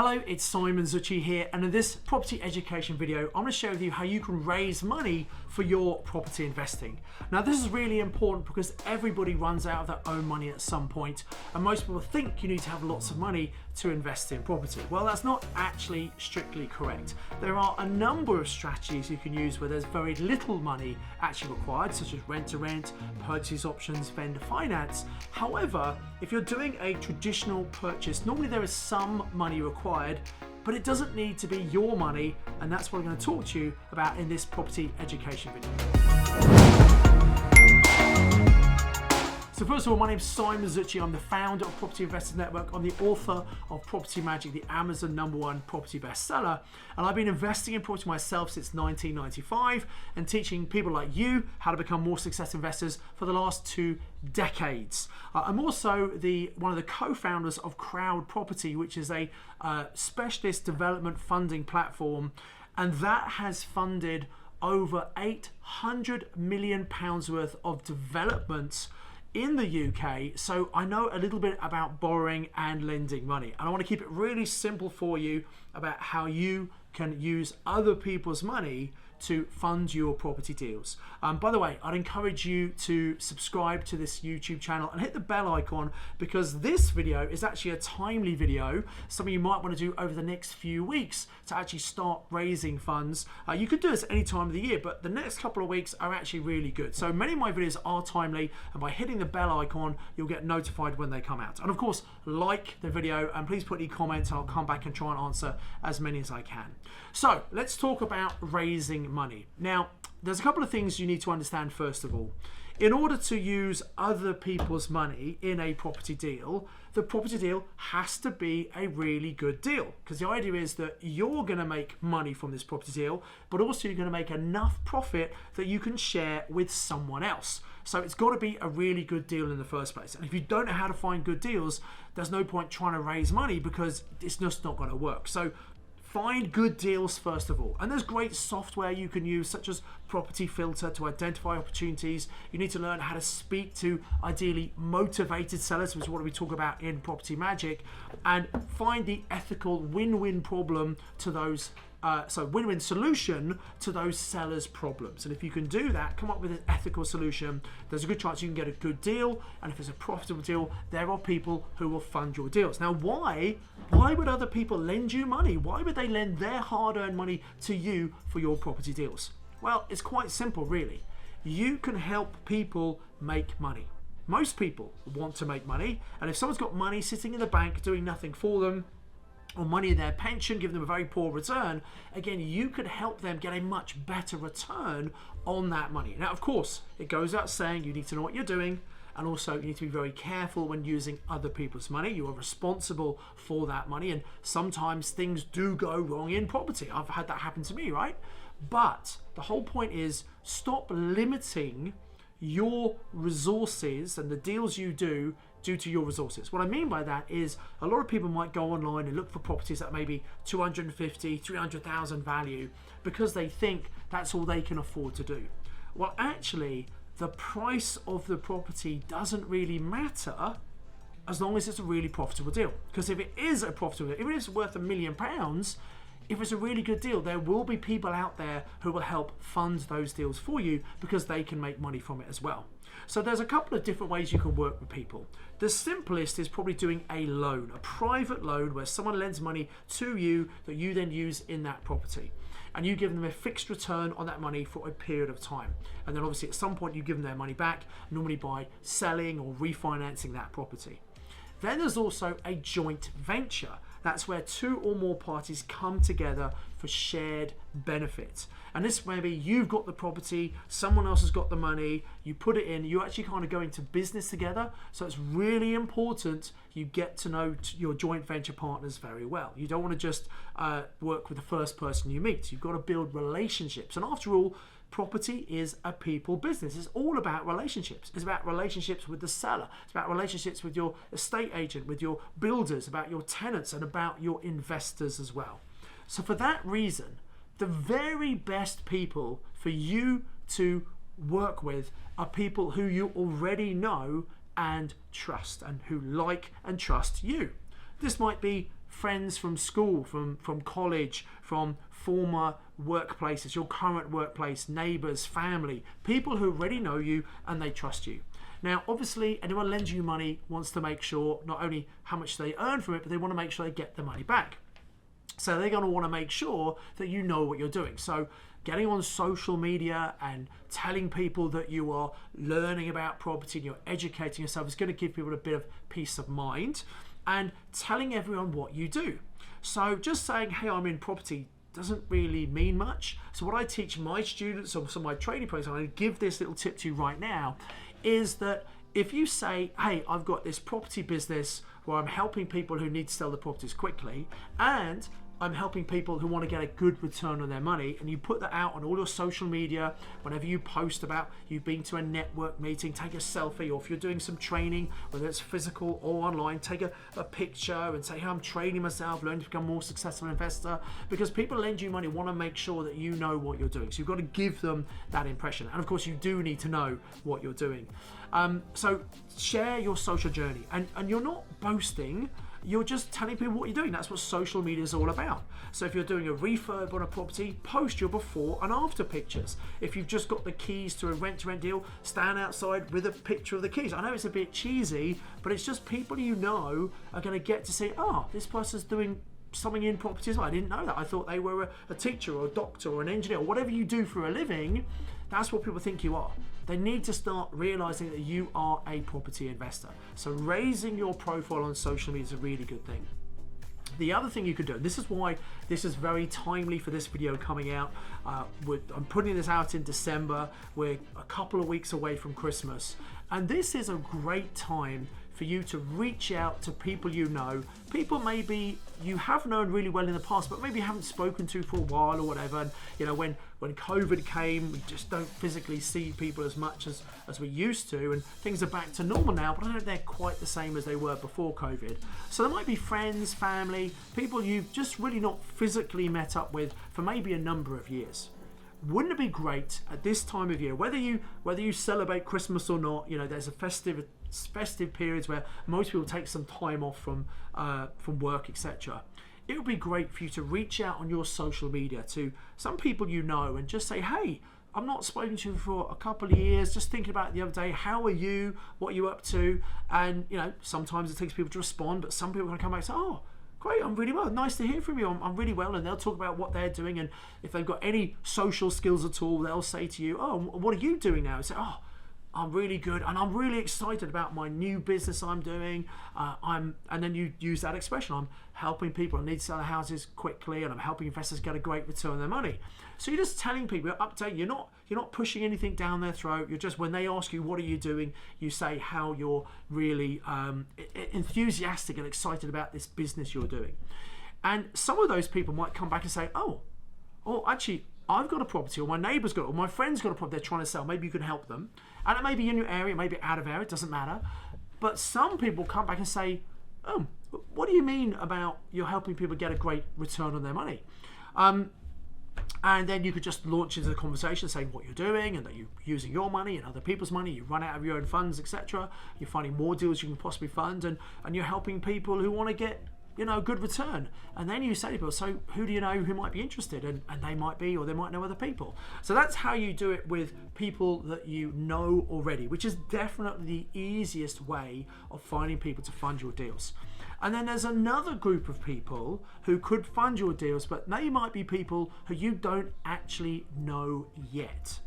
Hello, it's Simon Zutshi here, and in this property education video, I'm going to share with you how you can raise money for your property investing. Now, this is really important because everybody runs out of their own money at some point, and most people think you need to have lots of money to invest in property. Well, that's not actually strictly correct. There are a number of strategies you can use where there's very little money actually required, such as rent-to-rent, purchase options, vendor finance. However, if you're doing a traditional purchase, normally there is some money required, but it doesn't need to be your money, and that's what I'm going to talk to you about in this property education video. So first of all, my name's Simon Zutshi. I'm the founder of Property Investors Network. I'm the author of Property Magic, the Amazon #1 property bestseller. And I've been investing in property myself since 1995 and teaching people like you how to become more successful investors for the last 2 decades. I'm also one of the co-founders of Crowd Property, which is a specialist development funding platform. And that has funded over £800 million worth of developments in the UK, so I know a little bit about borrowing and lending money, and I want to keep it really simple for you about how you can use other people's money to fund your property deals. By the way, I'd encourage you to subscribe to this YouTube channel and hit the bell icon, because this video is actually a timely video, something you might want to do over the next few weeks to actually start raising funds. You could do this any time of the year, but the next couple of weeks are actually really good. So many of my videos are timely, and by hitting the bell icon, you'll get notified when they come out. And of course, like the video, and please put any comments, and I'll come back and try and answer as many as I can. So let's talk about raising money. Now, there's a couple of things you need to understand first of all. In order to use other people's money in a property deal, the property deal has to be a really good deal, because the idea is that you're going to make money from this property deal, but also you're going to make enough profit that you can share with someone else. So it's got to be a really good deal in the first place. And if you don't know how to find good deals, there's no point trying to raise money, because it's just not going to work. So find good deals first of all. And there's great software you can use, such as Property Filter, to identify opportunities. You need to learn how to speak to ideally motivated sellers, which is what we talk about in Property Magic, and find the ethical win-win problem to those win-win solution to those sellers' problems. And if you can do that, come up with an ethical solution, there's a good chance you can get a good deal. And if it's a profitable deal, there are people who will fund your deals. Now, why would other people lend you money? Why would they lend their hard-earned money to you for your property deals? Well, it's quite simple, really. You can help people make money. Most people want to make money, and if someone's got money sitting in the bank doing nothing for them, or money in their pension, giving them a very poor return, again, you could help them get a much better return on that money. Now, of course, it goes without saying you need to know what you're doing, and also you need to be very careful when using other people's money. You are responsible for that money, and sometimes things do go wrong in property. I've had that happen to me, right? But the whole point is, stop limiting your resources and the deals you do due to your resources. What I mean by that is, a lot of people might go online and look for properties that may be 250, 300,000 value, because they think that's all they can afford to do. Well, actually, the price of the property doesn't really matter as long as it's a really profitable deal. Because if it is a profitable deal, even if it's worth £1 million, if it's a really good deal, there will be people out there who will help fund those deals for you, because they can make money from it as well. So there's a couple of different ways you can work with people. The simplest is probably doing a loan, a private loan, where someone lends money to you that you then use in that property. And you give them a fixed return on that money for a period of time. And then obviously at some point you give them their money back, normally by selling or refinancing that property. Then there's also a joint venture. That's where 2 or more parties come together for shared benefits. And this may be you've got the property, someone else has got the money, you put it in, you actually kind of go into business together. So it's really important you get to know your joint venture partners very well. You don't want to just work with the first person you meet. You've got to build relationships. And after all, property is a people business. It's all about relationships. It's about relationships with the seller. It's about relationships with your estate agent, with your builders, about your tenants, and about your investors as well. So for that reason, the very best people for you to work with are people who you already know and trust, and who like and trust you. This might be friends from school, from college, from former workplaces, your current workplace, neighbors, family, people who already know you and they trust you. Now, obviously, anyone lends you money wants to make sure not only how much they earn from it, but they want to make sure they get the money back. So they're going to want to make sure that you know what you're doing. So getting on social media and telling people that you are learning about property and you're educating yourself is going to give people a bit of peace of mind, and telling everyone what you do. So just saying, hey, I'm in property doesn't really mean much. So what I teach my students or some of my training programs, and I give this little tip to you right now, is that if you say, hey, I've got this property business where I'm helping people who need to sell the properties quickly, and I'm helping people who want to get a good return on their money, and you put that out on all your social media, whenever you post about you've been to a network meeting, take a selfie, or if you're doing some training, whether it's physical or online, take a picture and say, hey, I'm training myself, learning to become a more successful investor, because people lend you money want to make sure that you know what you're doing. So you've got to give them that impression. And of course, you do need to know what you're doing. So share your social journey, and you're not boasting. You're just telling people what you're doing. That's what social media is all about. So if you're doing a refurb on a property, post your before and after pictures. If you've just got the keys to a rent-to-rent deal, stand outside with a picture of the keys. I know it's a bit cheesy, but it's just people you know are going to get to see, oh, this person's doing something in property as well. I didn't know that. I thought they were a teacher or a doctor or an engineer or whatever you do for a living. That's what people think you are. They need to start realizing that you are a property investor. So raising your profile on social media is a really good thing. The other thing you could do, and this is why this is very timely for this video coming out. I'm putting this out in December. We're a couple of weeks away from Christmas. And this is a great time for you to reach out to people you know, people maybe you have known really well in the past, but maybe you haven't spoken to for a while or whatever. And you know, when COVID came, we just don't physically see people as much as we used to, and things are back to normal now, but I don't think they're quite the same as they were before COVID. So there might be friends, family, people you've just really not physically met up with for maybe a number of years. Wouldn't it be great at this time of year, whether you celebrate Christmas or not, you know, there's a festive periods where most people take some time off from work, etc. It would be great for you to reach out on your social media to some people you know and just say, hey, I've not spoken to you for a couple of years, just thinking about it the other day, how are you, what are you up to? And you know, sometimes it takes people to respond, but some people are going to come back and say, oh, great, I'm really well, nice to hear from you, I'm really well, and they'll talk about what they're doing, and if they've got any social skills at all, they'll say to you, oh, what are you doing now? And say, oh, I'm really good, and I'm really excited about my new business I'm doing. And then you use that expression, I'm helping people who need to sell their houses quickly, and I'm helping investors get a great return on their money. So you're just telling people, you're updating, you're not pushing anything down their throat. You're just, when they ask you what are you doing, you say how you're really enthusiastic and excited about this business you're doing. And some of those people might come back and say, oh, actually, I've got a property, or my neighbour's got it, or my friend's got a property they're trying to sell. Maybe you can help them. And it may be in your area, maybe out of area, it doesn't matter. But some people come back and say, oh, what do you mean about you're helping people get a great return on their money? And then you could just launch into the conversation saying what you're doing and that you're using your money and other people's money, you run out of your own funds, etc. You're finding more deals you can possibly fund, and you're helping people who want to get, you know, a good return. And then you say to people, so who do you know who might be interested? And they might be, or they might know other people. So that's how you do it with people that you know already, which is definitely the easiest way of finding people to fund your deals. And then there's another group of people who could fund your deals, but they might be people who you don't actually know yet.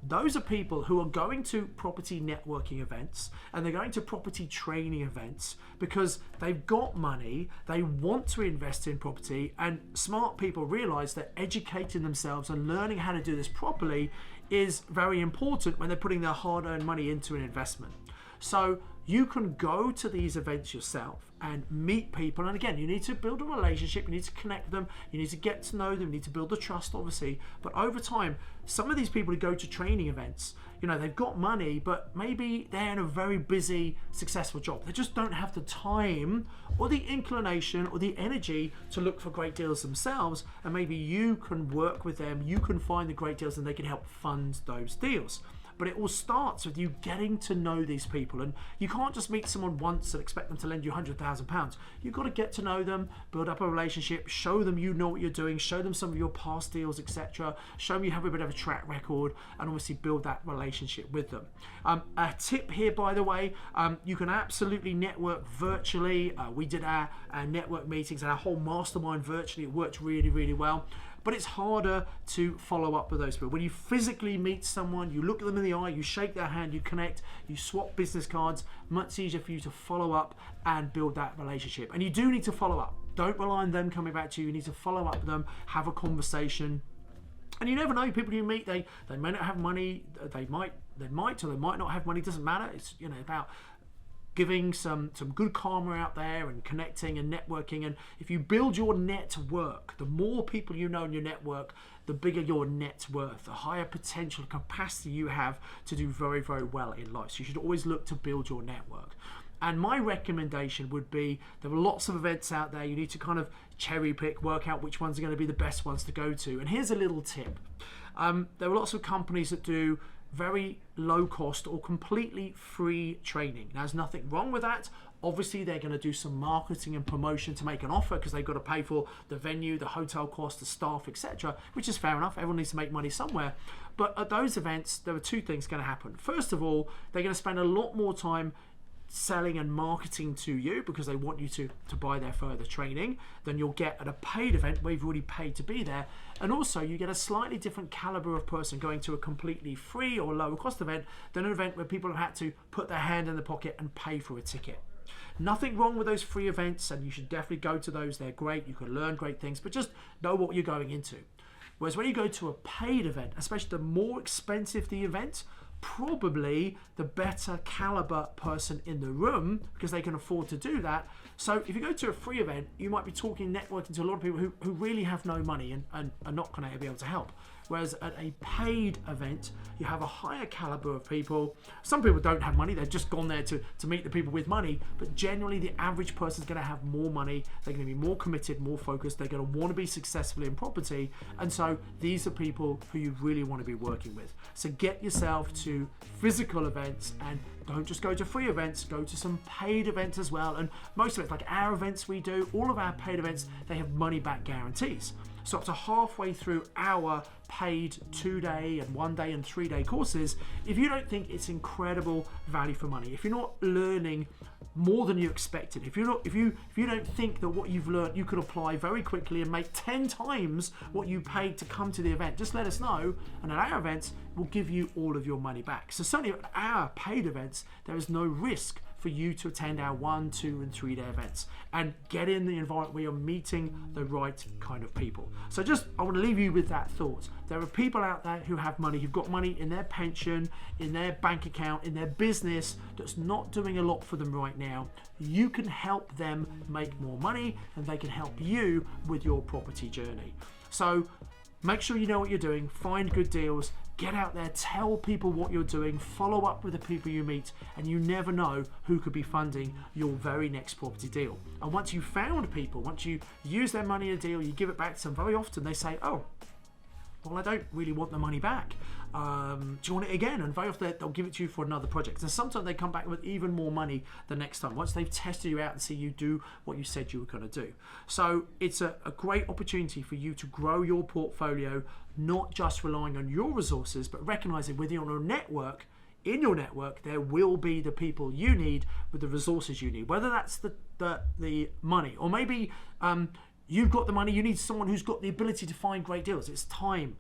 Those are people who are going to property networking events, and they're going to property training events because they've got money, they want to invest in property, and smart people realize that educating themselves and learning how to do this properly is very important when they're putting their hard-earned money into an investment. So you can go to these events yourself and meet people, and again, you need to build a relationship, you need to connect them, you need to get to know them, you need to build the trust, obviously. But over time, some of these people who go to training events, you know, they've got money, but maybe they're in a very busy, successful job. They just don't have the time or the inclination or the energy to look for great deals themselves, and maybe you can work with them, you can find the great deals, and they can help fund those deals. but it all starts with you getting to know these people. And you can't just meet someone once and expect them to lend you £100,000. You've got to get to know them, build up a relationship, show them you know what you're doing, show them some of your past deals, etc. Show them you have a bit of a track record, and obviously build that relationship with them. A tip here, by the way, you can absolutely network virtually. We did our network meetings and our whole mastermind virtually. It worked really, really well. But it's harder to follow up with those people. When you physically meet someone, you look at them in the eye, you shake their hand, you connect, you swap business cards, much easier for you to follow up and build that relationship. And you do need to follow up. Don't rely on them coming back to you. You need to follow up with them, have a conversation. And you never know, people you meet, they may not have money, they might or they might not have money, it doesn't matter. It's about giving some good karma out there and connecting and networking. And if you build your network, the more people you know in your network, the bigger your net worth, the higher potential capacity you have to do very, very well in life. So you should always look to build your network. And my recommendation would be, there are lots of events out there. You need to kind of cherry pick, work out which ones are going to be the best ones to go to. And here's a little tip. There are lots of companies that do very low cost or completely free training. Now, there's nothing wrong with that. Obviously, they're going to do some marketing and promotion to make an offer, because they've got to pay for the venue, the hotel cost, the staff, etc., which is fair enough. Everyone needs to make money somewhere. But at those events, there are two things going to happen. First of all, they're going to spend a lot more time selling and marketing to you, because they want you to buy their further training, than you'll get at a paid event where you've already paid to be there. And also, you get a slightly different caliber of person going to a completely free or lower cost event than an event where people have had to put their hand in the pocket and pay for a ticket. Nothing wrong with those free events, and you should definitely go to those. They're great. You can learn great things, but just know what you're going into. Whereas when you go to a paid event, especially the more expensive the event, probably the better caliber person in the room, because they can afford to do that. So if you go to a free event, you might be talking, networking to a lot of people who really have no money and are not going to be able to help. Whereas at a paid event, you have a higher caliber of people. Some people don't have money, they've just gone there to meet the people with money, but generally the average person is going to have more money, they're going to be more committed, more focused, they're going to want to be successful in property, and so these are people who you really want to be working with. So get yourself to physical events, and don't just go to free events, go to some paid events as well. And most of it, like our events we do, all of our paid events, they have money back guarantees. So up to halfway through our paid 2-day and 1-day and 3-day courses, if you don't think it's incredible value for money, if you're not learning more than you expected, if you don't think that what you've learned you could apply very quickly and make 10 times what you paid to come to the event, just let us know, and at our events we'll give you all of your money back. So certainly at our paid events, there is no risk for you to attend our 1, 2 and 3-day events and get in the environment where you're meeting the right kind of people. So I want to leave you with that thought. There are people out there who have money, who've got money in their pension, in their bank account, in their business that's not doing a lot for them right now. You can help them make more money, and they can help you with your property journey. So make sure you know what you're doing, find good deals, get out there, tell people what you're doing, follow up with the people you meet, and you never know who could be funding your very next property deal. And once you've found people, once you use their money in a deal, you give it back to them, very often they say, oh, well, I don't really want the money back. Do you want it again? And very often they'll give it to you for another project. And sometimes they come back with even more money the next time, once they've tested you out and see you do what you said you were going to do. So it's a great opportunity for you to grow your portfolio, not just relying on your resources, but recognizing within your network, in your network, there will be the people you need with the resources you need, whether that's the money, or maybe you've got the money, you need someone who's got the ability to find great deals. It's time.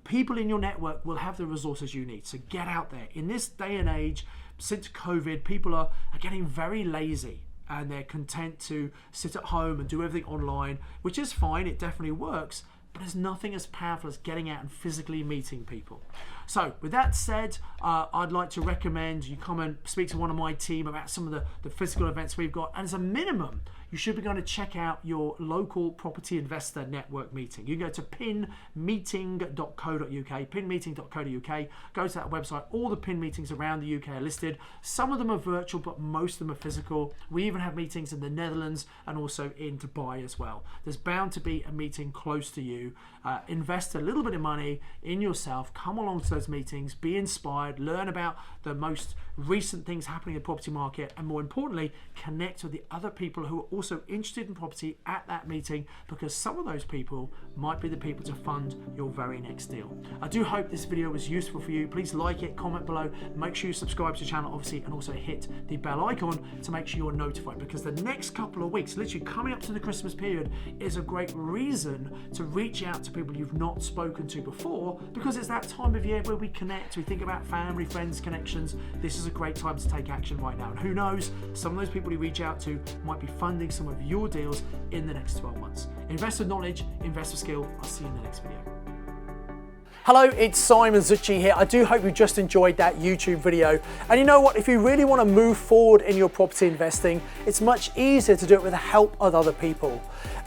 People in your network will have the resources you need. So get out there. In this day and age, since COVID, people are getting very lazy, and they're content to sit at home and do everything online, which is fine. It definitely works. But there's nothing as powerful as getting out and physically meeting people. So with that said, I'd like to recommend you come and speak to one of my team about some of the physical events we've got. And as a minimum, you should be going to check out your local property investor network meeting. You can go to pinmeeting.co.uk, pinmeeting.co.uk, go to that website. All the pin meetings around the UK are listed. Some of them are virtual, but most of them are physical. We even have meetings in the Netherlands and also in Dubai as well. There's bound to be a meeting close to you. Invest a little bit of money in yourself, come along to those meetings, be inspired, learn about the most recent things happening in the property market, and more importantly, connect with the other people who are also interested in property at that meeting, because some of those people might be the people to fund your very next deal. I do hope this video was useful for you. Please like it, comment below, make sure you subscribe to the channel obviously, and also hit the bell icon to make sure you're notified, because the next couple of weeks, literally coming up to the Christmas period, is a great reason to reach out to people you've not spoken to before, because it's that time of year where we connect, we think about family, friends, connections. This is a great time to take action right now, and who knows, some of those people you reach out to might be funding some of your deals in the next 12 months. Invest with knowledge, invest with skill. I'll see you in the next video. Hello, it's Simon Zutshi here. I do hope you just enjoyed that YouTube video. And you know what? If you really want to move forward in your property investing, it's much easier to do it with the help of other people.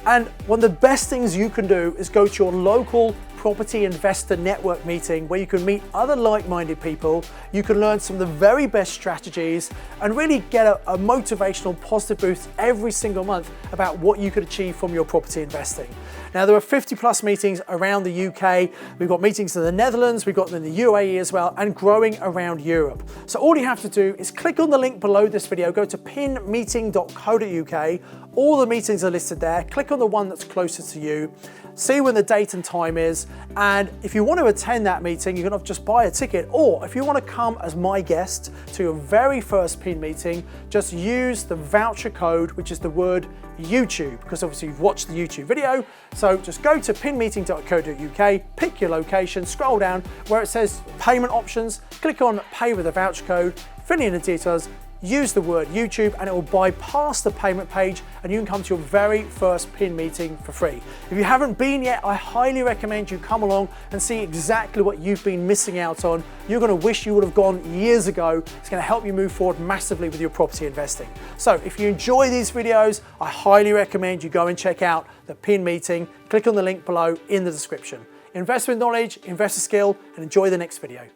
And one of the best things you can do is go to your local property investor network meeting, where you can meet other like-minded people. You can learn some of the very best strategies and really get a motivational, positive boost every single month about what you could achieve from your property investing. Now, there are 50+ meetings around the UK. We've got meetings in the Netherlands, we've got them in the UAE as well, and growing around Europe. So all you have to do is click on the link below this video, go to pinmeeting.co.uk. All the meetings are listed there. Click on the one that's closer to you. See when the date and time is, and if you want to attend that meeting, you can just buy a ticket, or if you want to come as my guest to your very first PIN meeting, just use the voucher code, which is the word YouTube, because obviously you've watched the YouTube video. So just go to pinmeeting.co.uk, pick your location, scroll down where it says payment options, click on pay with a voucher code, fill in the details, use the word YouTube, and it will bypass the payment page and you can come to your very first PIN meeting for free. If you haven't been yet, I highly recommend you come along and see exactly what you've been missing out on. You're going to wish you would have gone years ago. It's going to help you move forward massively with your property investing. So if you enjoy these videos, I highly recommend you go and check out the PIN meeting. Click on the link below in the description. Invest with knowledge, invest with skill, and enjoy the next video.